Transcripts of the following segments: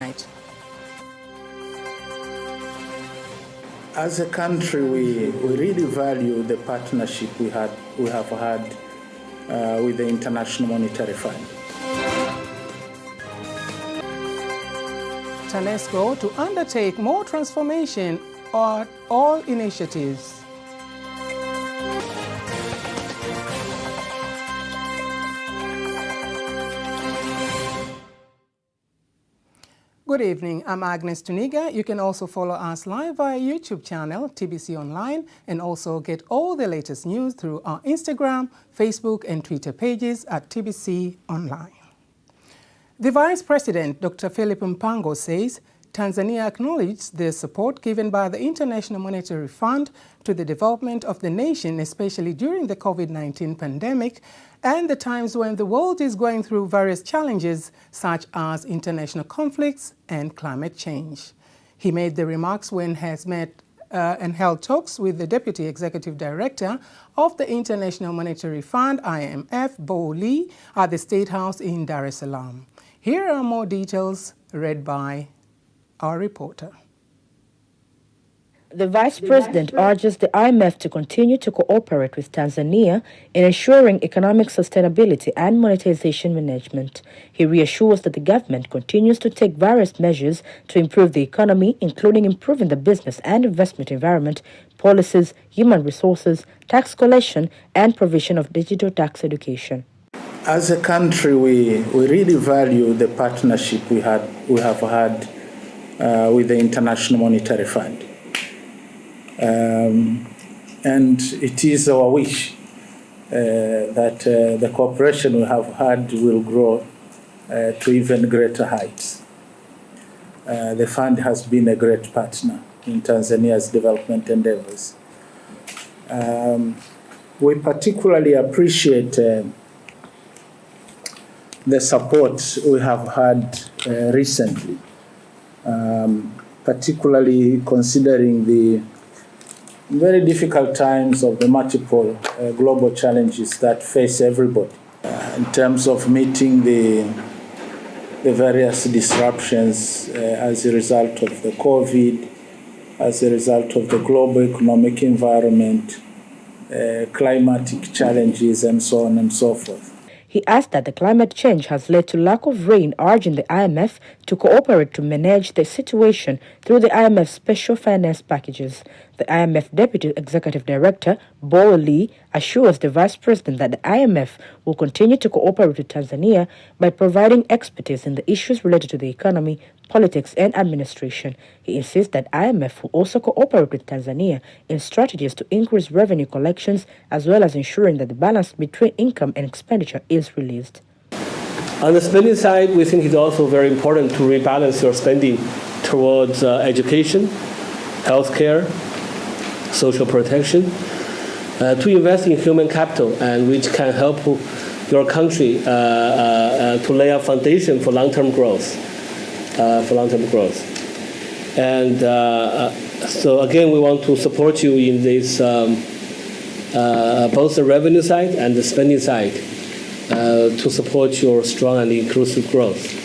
As a country, we really value the partnership we have had with the International Monetary Fund. UNESCO to undertake more transformation on all initiatives. Good evening, I'm Agnes Tuniga. You can also follow us live via YouTube channel, TBConline, and also get all the latest news through our Instagram, Facebook, and Twitter pages at TBConline. The Vice President, Dr. Philip Mpango, says Tanzania acknowledged the support given by the International Monetary Fund to the development of the nation, especially during the COVID-19 pandemic and the times when the world is going through various challenges such as international conflicts and climate change. He made the remarks when he has met and held talks with the Deputy Executive Director of the International Monetary Fund, IMF, Bo Lee, at the State House in Dar es Salaam. Here are more details read by our reporter. The Vice President urges the IMF to continue to cooperate with Tanzania in ensuring economic sustainability and monetization management. He reassures that the government continues to take various measures to improve the economy, including improving the business and investment environment, policies, human resources, tax collection, and provision of digital tax education. As a country, we really value the partnership we have had with the International Monetary Fund. And it is our wish that the cooperation we have had will grow to even greater heights. The fund has been a great partner in Tanzania's development endeavors. We particularly appreciate the support we have had recently, particularly considering the very difficult times of the multiple global challenges that face everybody in terms of meeting the various disruptions as a result of the COVID, as a result of the global economic environment, climatic challenges, and so on and so forth. He asked that the climate change has led to lack of rain, urging the IMF to cooperate to manage the situation through the IMF special finance packages. The IMF Deputy Executive Director, Bo Lee, assures the Vice President that the IMF will continue to cooperate with Tanzania by providing expertise in the issues related to the economy, politics, and administration. He insists that IMF will also cooperate with Tanzania in strategies to increase revenue collections, as well as ensuring that the balance between income and expenditure is released. On the spending side, we think it's also very important to rebalance your spending towards education, healthcare, social protection, to invest in human capital, and which can help your country to lay a foundation for long-term growth. And so again, we want to support you in this, both the revenue side and the spending side, to support your strong and inclusive growth.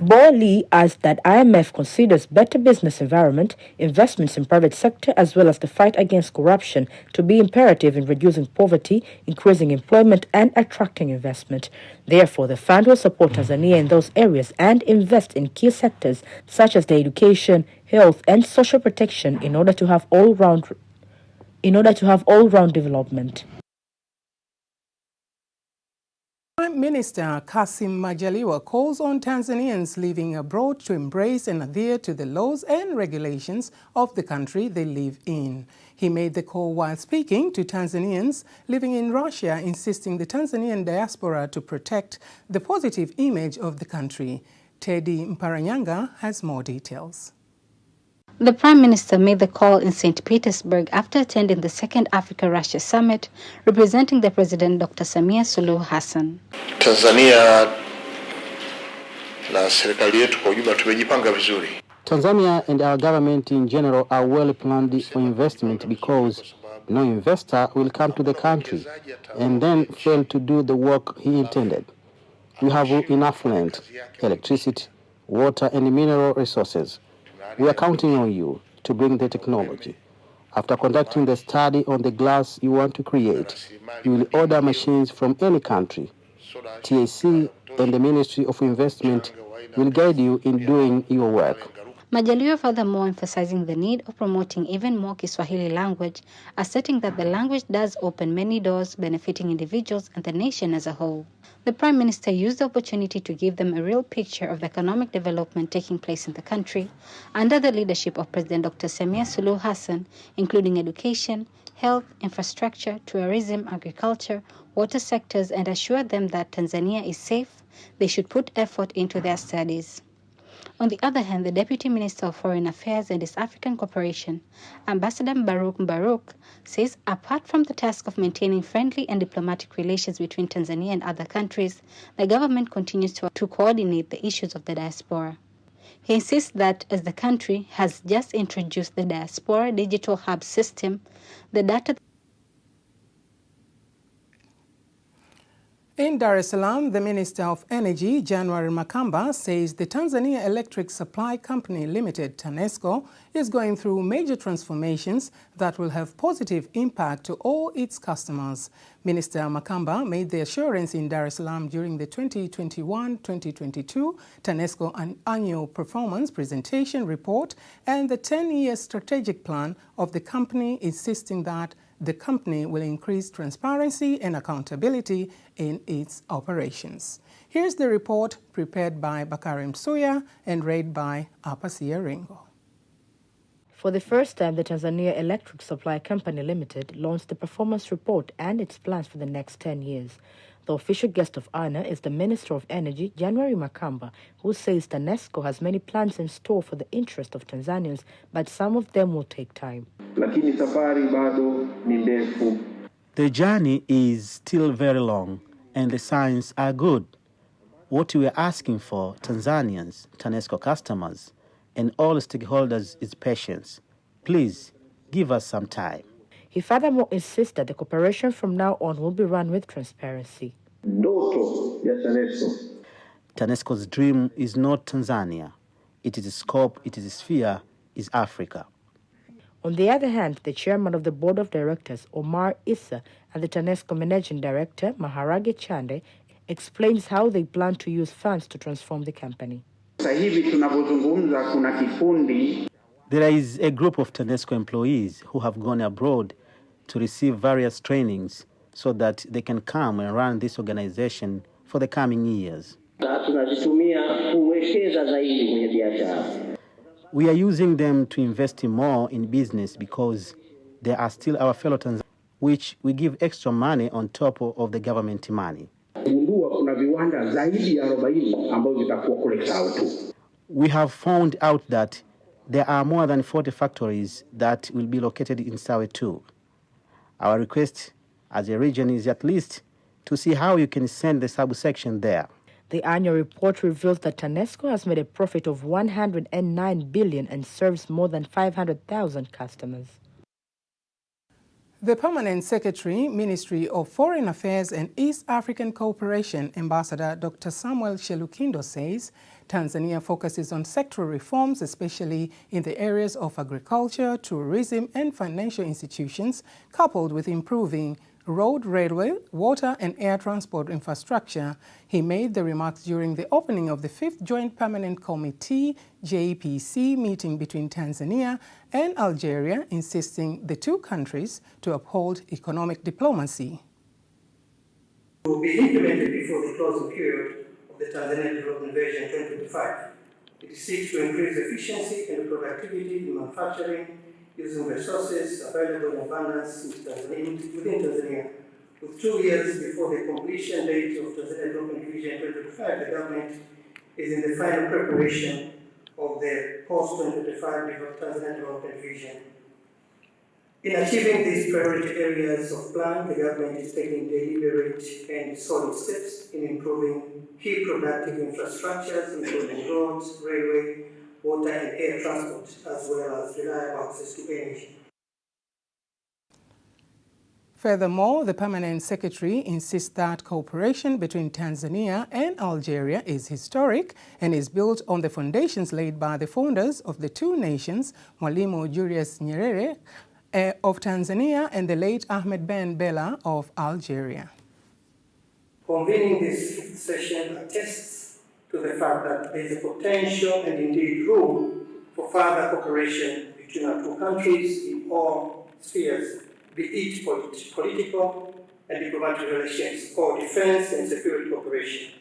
Bo Lee adds that IMF considers better business environment, investments in private sector, as well as the fight against corruption to be imperative in reducing poverty, increasing employment, and attracting investment. Therefore, the fund will support Tanzania in those areas and invest in key sectors such as the education, health, and social protection in order to have all-round development. Prime Minister Kassim Majaliwa calls on Tanzanians living abroad to embrace and adhere to the laws and regulations of the country they live in. He made the call while speaking to Tanzanians living in Russia, insisting the Tanzanian diaspora to protect the positive image of the country. Teddy Mparanyanga has more details. The Prime Minister made the call in St. Petersburg after attending the Second Africa-Russia Summit, representing the President Dr. Samia Suluhu Hassan. Tanzania na serikali yetu kwa ujumla tumejipanga vizuri. Tanzania and our government in general are well planned for investment because no investor will come to the country and then fail to do the work he intended. We have enough land, electricity, water, and mineral resources. We are counting on you to bring the technology. After conducting the study on the glass you want to create, you will order machines from any country. TAC and the Ministry of Investment will guide you in doing your work. Majaliwa furthermore emphasizing the need of promoting even more Kiswahili language, asserting that the language does open many doors benefiting individuals and the nation as a whole. The Prime Minister used the opportunity to give them a real picture of the economic development taking place in the country under the leadership of President Dr. Samia Suluhu Hassan, including education, health, infrastructure, tourism, agriculture, water sectors, and assured them that Tanzania is safe. They should put effort into their studies. On the other hand, the Deputy Minister of Foreign Affairs and East African Cooperation, Ambassador Mbaruk, says apart from the task of maintaining friendly and diplomatic relations between Tanzania and other countries, the government continues to coordinate the issues of the diaspora. He insists that as the country has just introduced the Diaspora Digital Hub system, the data... In Dar es Salaam, the Minister of Energy, January Makamba, says the Tanzania Electric Supply Company Limited, TANESCO, is going through major transformations that will have positive impact to all its customers. Minister Makamba made the assurance in Dar es Salaam during the 2021-2022 TANESCO annual performance presentation report and the 10-year strategic plan of the company, insisting that the company will increase transparency and accountability in its operations. Here's the report prepared by Bakari Msuya and read by Apasia Ringo. For the first time, the Tanzania Electric Supply Company Limited launched the performance report and its plans for the next 10 years. The official guest of honor is the Minister of Energy, January Makamba, who says TANESCO has many plans in store for the interest of Tanzanians, but some of them will take time. The journey is still very long, and the signs are good. What we are asking for Tanzanians, TANESCO customers, and all stakeholders is patience. Please, give us some time. He furthermore insists that the cooperation from now on will be run with transparency. TANESCO's dream is not Tanzania. It is scope, it is sphere, is Africa. On the other hand, the chairman of the board of directors, Omar Issa, and the TANESCO managing director, Maharage Chande, explains how they plan to use funds to transform the company. There is a group of TANESCO employees who have gone abroad to receive various trainings so that they can come and run this organization for the coming years. We are using them to invest more in business because they are still our fellow Tanzanians, which we give extra money on top of the government money. We have found out that there are more than 40 factories that will be located in Sawe too. Our request as a region is at least to see how you can send the subsection there. The annual report reveals that TANESCO has made a profit of 109 billion and serves more than 500,000 customers. The Permanent Secretary, Ministry of Foreign Affairs and East African Cooperation, Ambassador Dr. Samuel Shelukindo, says Tanzania focuses on sectoral reforms, especially in the areas of agriculture, tourism, and financial institutions, coupled with improving road, railway, water, and air transport infrastructure. He made the remarks during the opening of the 5th Joint Permanent Committee JPC meeting between Tanzania and Algeria, insisting the two countries to uphold economic diplomacy. It will be implemented before the closing period of the Tanzania Development Vision 2025. It seeks to increase efficiency and productivity in manufacturing, using resources available in abundance within Tanzania. With 2 years before the completion date of Tanzania Development Vision 2025, the government is in the final preparation of the post-2025 Tanzania Development Vision. In achieving these priority areas of plan, the government is taking deliberate and solid steps in improving key productive infrastructures, including roads, railway, water and air transport, as well as reliable access to energy. Furthermore, the permanent secretary insists that cooperation between Tanzania and Algeria is historic and is built on the foundations laid by the founders of the two nations, Mwalimu Julius Nyerere of Tanzania and the late Ahmed Ben Bella of Algeria. Convening this fifth session attests to the fact that there is a potential and indeed room for further cooperation between our two countries in all spheres, be it political and diplomatic relations, or defense and security cooperation.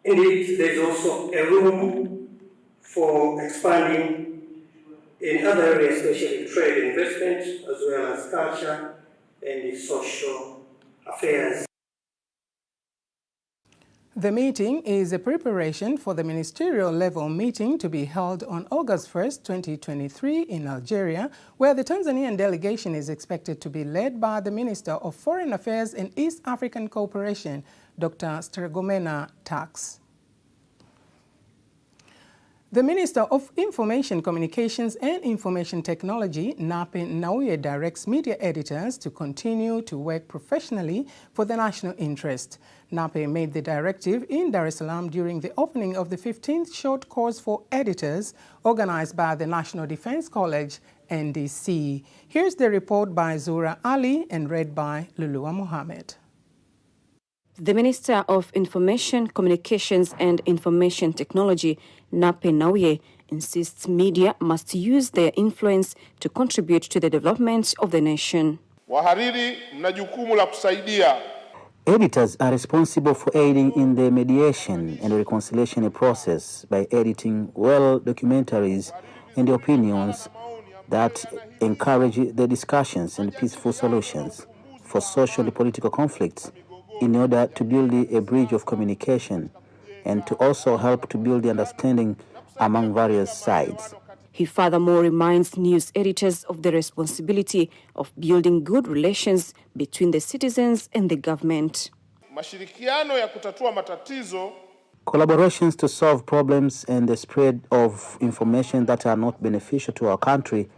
Indeed, there is also a room for expanding in other areas, especially trade and investment, as well as culture and social affairs. The meeting is a preparation for the ministerial level meeting to be held on August 1st, 2023 in Algeria, where the Tanzanian delegation is expected to be led by the Minister of Foreign Affairs and East African Cooperation, Dr. Stergomena Tax. The Minister of Information, Communications and Information Technology, Nape Nnauye, directs media editors to continue to work professionally for the national interest. Nape made the directive in Dar es Salaam during the opening of the 15th short course for editors organized by the National Defense College, NDC. Here's the report by Zura Ali and read by Lulua Mohammed. The Minister of Information, Communications and Information Technology, Nape Nnauye, insists media must use their influence to contribute to the development of the nation. Wahariri mna jukumu la kusaidia. Editors are responsible for aiding in the mediation and reconciliation process by editing well documentaries and opinions that encourage the discussions and peaceful solutions for social and political conflicts, in order to build a bridge of communication and to also help to build the understanding among various sides. He furthermore reminds news editors of the responsibility of building good relations between the citizens and the government. Mashirikiano ya kutatua matatizo. Collaborations to solve problems and the spread of information that are not beneficial to our country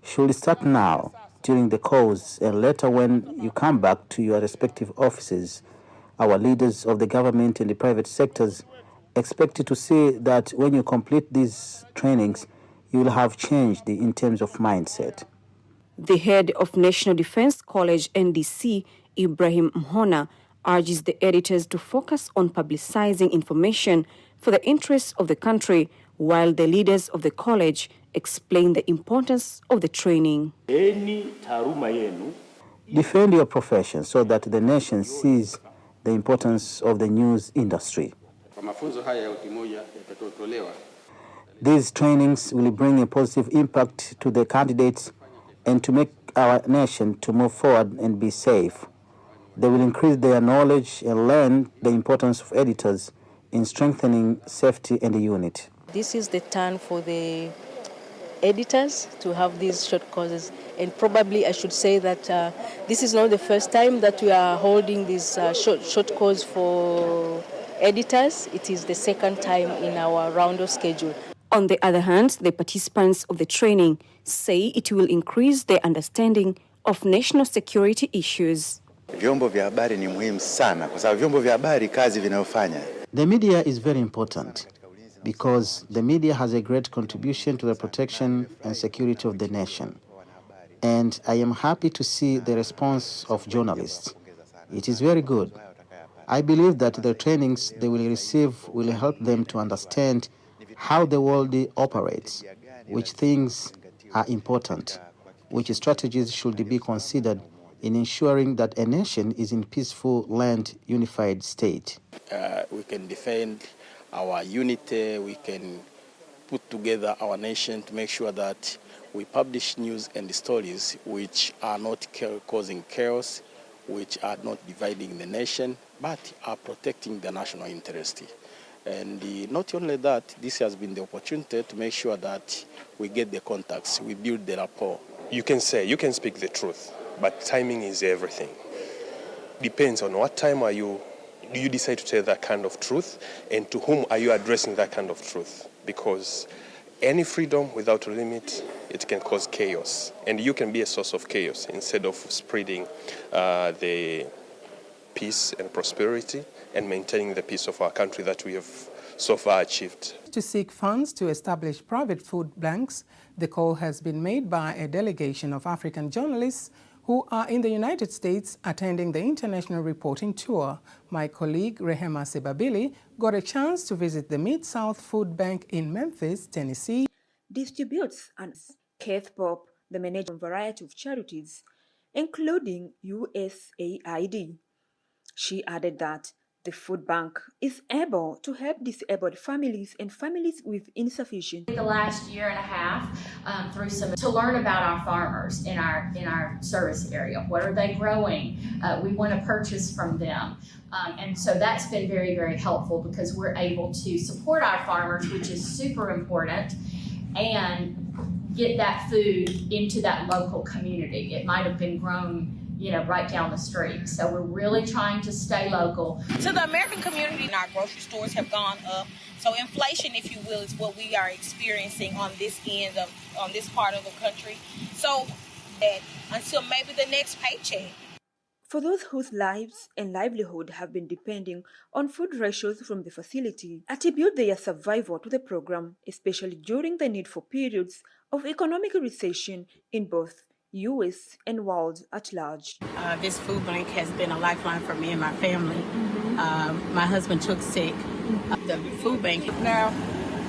should start now, during the course, and later when you come back to your respective offices. Our leaders of the government and the private sectors expected to see that when you complete these trainings, you will have changed in terms of mindset. The head of National Defense College, NDC, Ibrahim Mhona, urges the editors to focus on publicizing information for the interests of the country, while the leaders of the college explain the importance of the training. Defend your profession so that the nation sees the importance of the news industry. These trainings will bring a positive impact to the candidates and to make our nation to move forward and be safe. They will increase their knowledge and learn the importance of editors in strengthening safety and unity. This is the turn for the editors to have these short courses, and probably I should say that this is not the first time that we are holding this short course for editors. It is the second time in our round of schedule. On the other hand, the participants of the training say it will increase their understanding of national security issues. Vyombo vya habari ni muhimu sana kwa sababu vyombo vya habari kazi vinayofanya. The media is very important because the media has a great contribution to the protection and security of the nation. And I am happy to see the response of journalists. It is very good. I believe that the trainings they will receive will help them to understand how the world operates, which things are important, which strategies should be considered in ensuring that a nation is in peaceful land unified state. We can defend our unity, we can put together our nation to make sure that we publish news and stories which are not causing chaos, which are not dividing the nation, but are protecting the national interest. And not only that, this has been the opportunity to make sure that we get the contacts, we build the rapport. You can speak the truth, but timing is everything. Depends on what time do you decide to tell that kind of truth, and to whom are you addressing that kind of truth? Because Any freedom without a limit, it can cause chaos. And you can be a source of chaos instead of spreading the peace and prosperity and maintaining the peace of our country that we have so far achieved. To seek funds to establish private food banks, the call has been made by a delegation of African journalists who are in the United States attending the international reporting tour. My colleague Rehema Sebabili got a chance to visit the MidSouth Food Bank in Memphis, Tennessee. Distributes and Keith Pope, the manager of a variety of charities, including USAID. She added that the food bank is able to help disabled families and families with insufficient. The last year and a half to learn about our farmers in our service area. What are they growing? We want to purchase from them. And so that's been very, very helpful because we're able to support our farmers, which is super important, and get that food into that local community. It might have been grown, right down the street. So we're really trying to stay local. To the American community, our grocery stores have gone up. So inflation, if you will, is what we are experiencing on this end of, on this part of the country. So that until maybe the next paycheck. For those whose lives and livelihood have been depending on food ratios from the facility, attribute their survival to the program, especially during the need for periods of economic recession in both U.S. and world at large. This food bank has been a lifeline for me and my family. My husband took sick. The food bank now,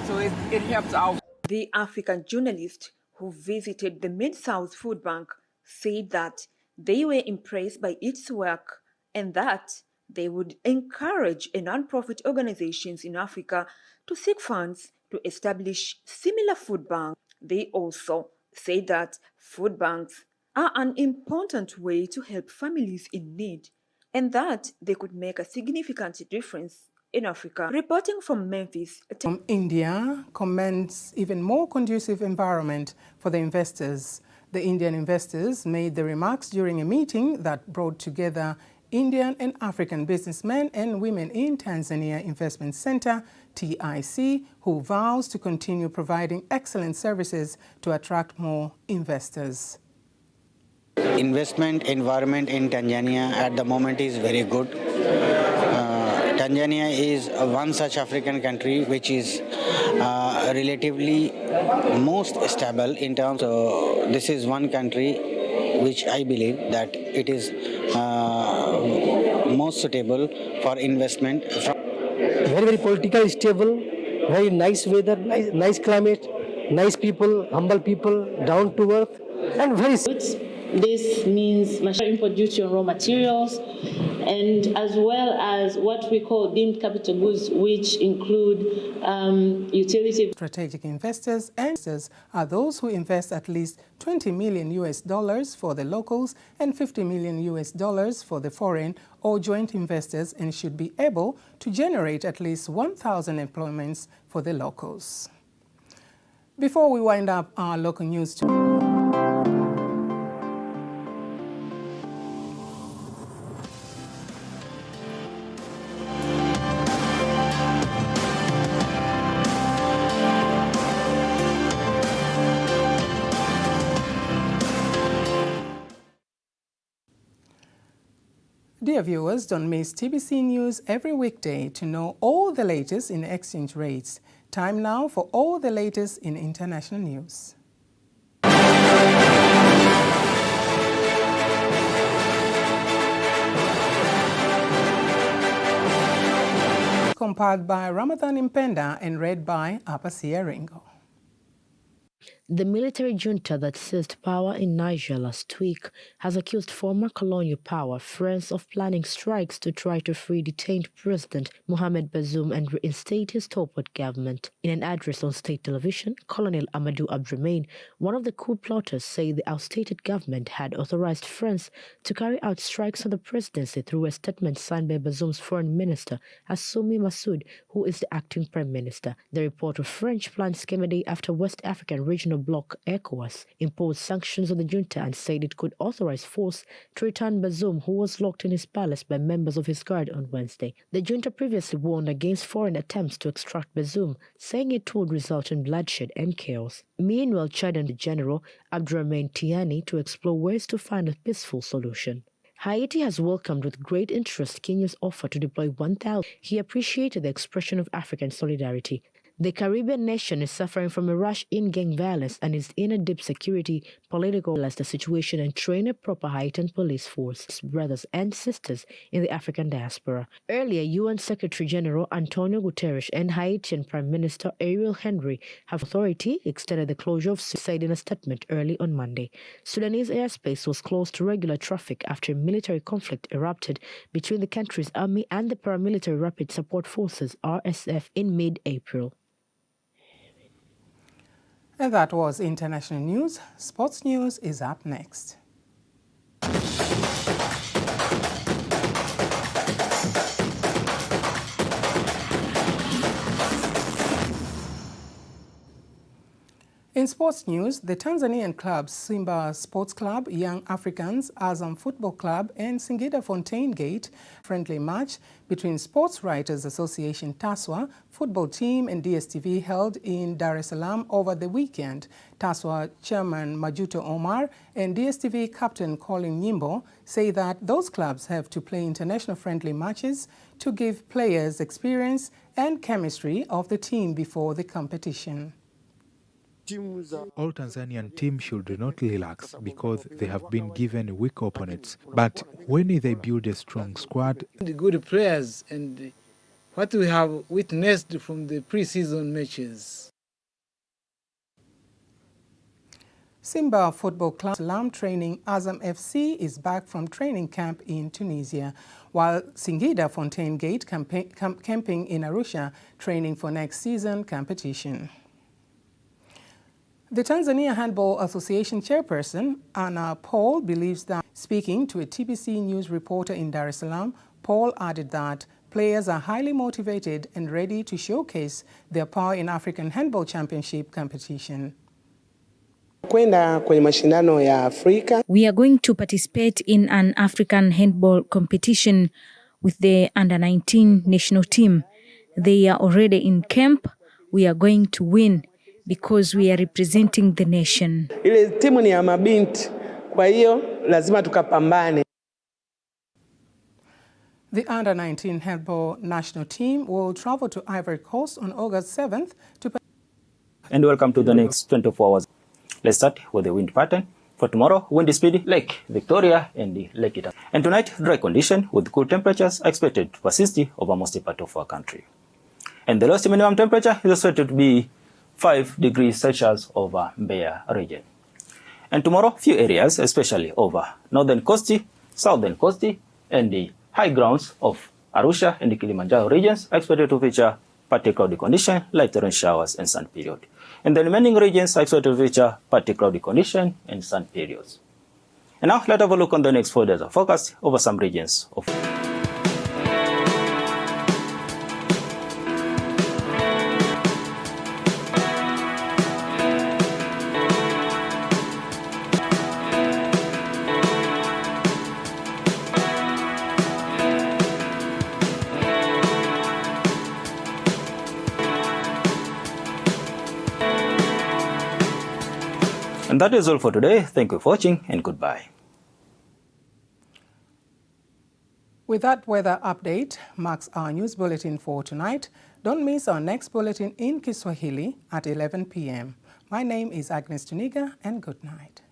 so it helps out. The African journalist who visited the MidSouth Food Bank said that they were impressed by its work and that they would encourage non-profit organizations in Africa to seek funds to establish similar food banks. They also say that food banks are an important way to help families in need and that they could make a significant difference in Africa. Reporting from Memphis. India commends even more conducive environment for the investors. The Indian investors made the remarks during a meeting that brought together Indian and African businessmen and women in Tanzania Investment Center, TIC, who vows to continue providing excellent services to attract more investors. Investment environment in Tanzania at the moment is very good. Tanzania is one such African country which is relatively most stable in terms of, this is one country which I believe that it is most suitable for investment. Very, very political, stable, very nice weather, nice climate, nice people, humble people, down to earth, and very good. This means import duty on raw materials, and as well as what we call deemed capital goods, which include utility. Strategic investors are those who invest at least $20 million for the locals and $50 million for the foreign or joint investors, and should be able to generate at least 1,000 employments for the locals. Before we wind up our local news Dear viewers, don't miss TBC News every weekday to know all the latest in exchange rates. Time now for all the latest in international news. Compiled by Ramadhan Impenda and read by Apasia Ringo. The military junta that seized power in Niger last week has accused former colonial power France of planning strikes to try to free detained President Mohamed Bazoum and reinstate his toppled government. In an address on state television, Colonel Amadou Abdramain, one of the coup plotters, said the outstated government had authorized France to carry out strikes on the presidency through a statement signed by Bazoum's foreign minister, Assoumi Massoud, who is the acting prime minister. The report of French plans came a day after West African regional International Bloc ECOWAS imposed sanctions on the junta and said it could authorize force to return Bazoum, who was locked in his palace by members of his guard on Wednesday. The junta previously warned against foreign attempts to extract Bazoum, saying it would result in bloodshed and chaos. Meanwhile, Chadian General Abdourahmane Tiani to explore ways to find a peaceful solution. Haiti has welcomed with great interest Kenya's offer to deploy 1,000. He appreciated the expression of African solidarity. The Caribbean nation is suffering from a rush in gang violence and is in a deep security, political situation and train a proper heightened police force, brothers and sisters in the African diaspora. Earlier, UN Secretary General Antonio Guterres and Haitian Prime Minister Ariel Henry have authority extended the closure of Suez in a statement early on Monday. Sudanese airspace was closed to regular traffic after a military conflict erupted between the country's army and the paramilitary Rapid Support Forces, RSF, in mid-April. And that was international news. Sports news is up next. In sports news, the Tanzanian clubs Simba Sports Club, Young Africans, Azam Football Club and Singida Fountain Gate friendly match between Sports Writers Association TASWA football team and DSTV held in Dar es Salaam over the weekend. TASWA Chairman Majuto Omar and DSTV Captain Colin Nyimbo say that those clubs have to play international friendly matches to give players experience and chemistry of the team before the competition. All Tanzanian teams should not relax because they have been given weak opponents. But when they build a strong squad, the good players and what we have witnessed from the pre-season matches. Simba Football Club Salam training Azam FC is back from training camp in Tunisia, while Singida Fountain Gate camping in Arusha training for next season competition. The Tanzania Handball Association chairperson, Anna Paul, believes that, speaking to a TBC News reporter in Dar es Salaam, Paul added that players are highly motivated and ready to showcase their power in African Handball Championship competition. We are going to participate in an African handball competition with the under-19 national team. They are already in camp. We are going to win because we are representing the nation. Ile timu ni ya mabinti, kwa hiyo lazima tukapambane. The under-19 handball national team will travel to Ivory Coast on August 7th to... And welcome to the next 24 hours. Let's start with the wind pattern. For tomorrow, windy speed Lake Victoria and Lake Ita. And tonight, dry condition with cool temperatures expected to persist over most part of our country. And the lowest minimum temperature is expected to be 5 degrees Celsius over Mbeya region. And tomorrow, few areas, especially over northern coast, southern coast, and the high grounds of Arusha and the Kilimanjaro regions are expected to feature partly cloudy condition, light rain showers and sun period. And the remaining regions are expected to feature partly cloudy condition and sun periods. And now let's have a look on the next 4 days of forecast over some regions of... And that is all for today. Thank you for watching and goodbye. With that weather update marks our news bulletin for tonight. Don't miss our next bulletin in Kiswahili at 11 p.m. My name is Agnes Tuniga and good night.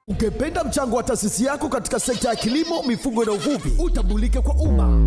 Ungependa mchango wa taasisi yako katika sekta ya kilimo, mifugo na uvuvi utambulike kwa umma?